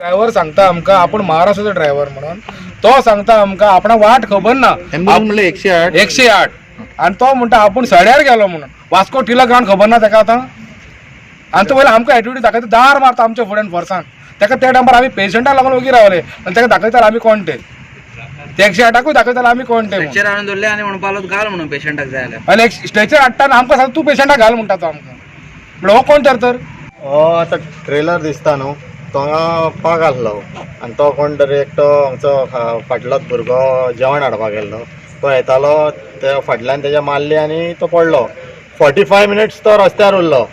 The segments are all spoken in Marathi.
ड्रायव्हर सांगता आमकां आपण महाराष्ट्राचो ड्रायव्हर म्हणून तो सांगता आमकां आपणा वाट खबर ना म्हणले 108 आणि तो म्हणटा आपण सड्यार गेलो म्हणून वास्को टिलक ग्रावंड खबर ना ताका आतां आनी तो पयलीं आमकां एटिट्यूड दाखयता दार मारता आमच्या फुड्यान फोर्सान ताका त्या टायमार आमी पेशंटाक लागून उगी रावले आनी ताका दाखयताले आमी कोण ते 108कूय दाखयताले आमी कोण ते हाडून दवरले आनी म्हणपाक लागलो घाल म्हणून पेशंटाक जाय जाल्यार आनी स्ट्रेचर हाडटाना आमकां सांगता तूं पेशंटाक घाल म्हणटा तो आमकां म्हणल्यार हो कोण तर हो आतां ट्रेलर दिसता न्हू तो पाक आसलो आनी तो कोण तरी एकटो आमचो फाटलोच भुरगो जेवण हाडपाक गेल्लो तो येतालो ते फाटल्यान तेज्या मारली आनी तो पडलो 45 मिनिट्स तो रस्त्यार उरलो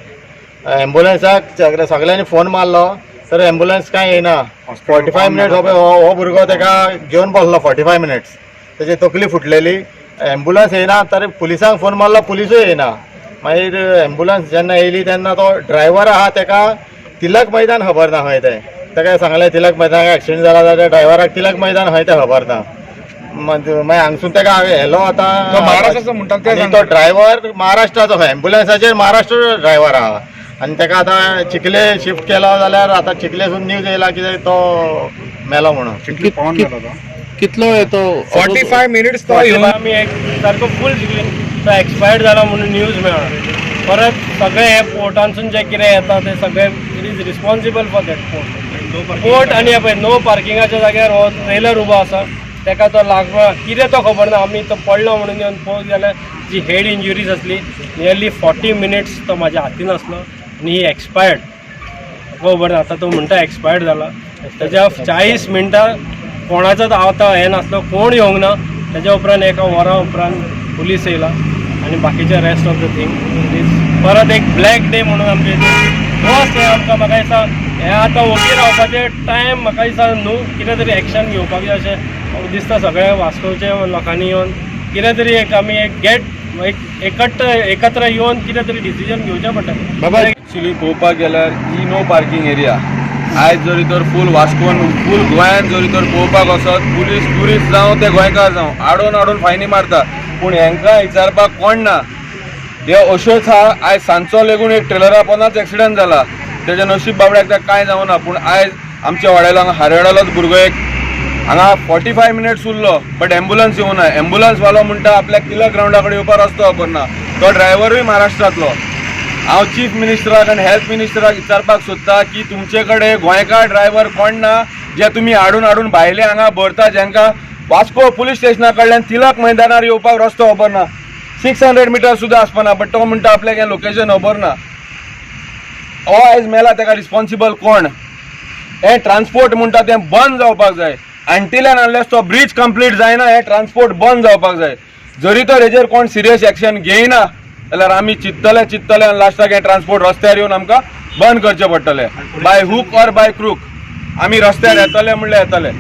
एम्बुलन्साक सगळ्यांनी फोन मारलो तर एम्बुलन्स कांय येयना 45 मिनिट्स हो भुरगो ताका घेवन बसलो 45 मिनिट्स तेजी तकली फुटलेली एम्बुलन्स येयना तर पुलिसांक फोन मारलो पुलिसूय येयना मागीर एम्बुलन्स जेन्ना येयली तेन्ना तो ड्रायव्हर आहा ताका तिलक मैदान खबर ना खंय तें ताका सांगलें तिलक मैदानाक एक्सिडेंट जाला जाल्यार ड्रायव्हराक तिलक मैदान खंय तें खबर ना मागीर हांगसून ताका व्हेलो आतां महाराष्ट्राचो म्हणटा ते तो ड्रायव्हर महाराष्ट्राचो एम्बुलन्साचेर महाराष्ट्र ड्रायव्हर आहा आनी ताका आतां चिखले शिफ्ट केलो जाल्यार आतां चिखलेसून न्यूज येयला की तो मेलो म्हणून कितलो येतो 45 मिनिट्स तो आमी सारको फूल तो एक्सपायर्ड जाला म्हणून न्यूज मेळ्ळा परत सगळे हे पोर्टांसून जे कितें येता ते सगळे it is responsible for that port आनी हे पळय नो पार्किंगाच्या जाग्यार हो ट्रेलर उबो आसा ताका तो लागला कितें तो खबर ना आमी तो पडलो म्हणून येवन पळोवंक जाल्यार जी हेड इंजुरीज आसली नियरली 40 मिनिट्स तो म्हाज्या हातीन आसलो आनी ही एक्सपायर्ड खबर ना आतां तो म्हणटा एक्सपायर्ड जाला तेज्या 40 मिनटां कोणाचोच आतां हें नासलो कोण येवंक ना तेज्या उपरांत एका वरा उपरांत पुलीस येयला आनी बाकीचे रेस्ट ऑफ द थिंग परत एक ब्लॅक डे म्हणून आमचे फर्स्ट हें आमकां म्हाका दिसता हें आतां ओगी रावपाचें टायम म्हाका दिसता न्हू कितें तरी एक्शन घेवपाक जाय अशें दिसता सगळ्या वास्कोच्या लोकांनी येवन कितें तरी एक आमी एकत्र येवन कितें तरी डिसिजन घेवचें पडटलें बाबा एक्चुली पळोवपाक गेल्यार ही नो पार्किंग एरिया आयज जरी तर फूल वास्कोन फूल गोंयान जरी तर पळोवपाक वचत पुलीस ट्युरिस्ट जावं ते गोंयकार जावं हाडून फायनी मारता पूण हेंकां विचारपाक कोण ना हे अश्योच आहा आयज सांजचो लेगून एक ट्रेलरा पोंदाच एक्सिडेंट जाला तेजें नशीब बाबड्याक तें कांय जावना पूण आयज आमच्या वाड्यालो हांगा हारेवडालोच भुरगो एक हांगा 45 मिनिट्स उरलो बट एम्बुलन्स येवना एम्बुलन्स वालो म्हणटा आपल्याक तिलक ग्रावंडा कडेन येवपाक रस्तो खबर ना तो ड्रायव्हरूय महाराष्ट्रांतलो हांव चीफ मिनिस्टराक आनी हेल्थ मिनिस्टराक विचारपाक सोदता की तुमचे कडेन गोंयकार ड्रायव्हर कोण ना जे तुमी हाडून भायले हांगा भरता जेंकां वास्को पुलीस स्टेशना कडल्यान तिलक मैदानार येवपाक रस्तो खबर ना 600 मिटर सुद्दां आसपाना बट तो म्हणटा आपल्याक हें लोकेशन खबर ना हो आयज मेला ताका रिस्पॉन्सिबल कोण हें ट्रान्सपोर्ट म्हणटा तें बंद जावपाक जाय अनटील एंड अनलेस तो ब्रीज कंप्लीट जायना हें ट्रान्सपोर्ट बंद जावपाक जाय जरी तर हेजेर कोण सिरियस एक्शन घेयना जाल्यार आमी चिंततले आनी लास्टाक हें ट्रान्सपोर्ट रस्त्यार येवन आमकां बंद करचें पडटलें by hook or by crook आमी रस्त्यार येतले म्हणल्यार येतले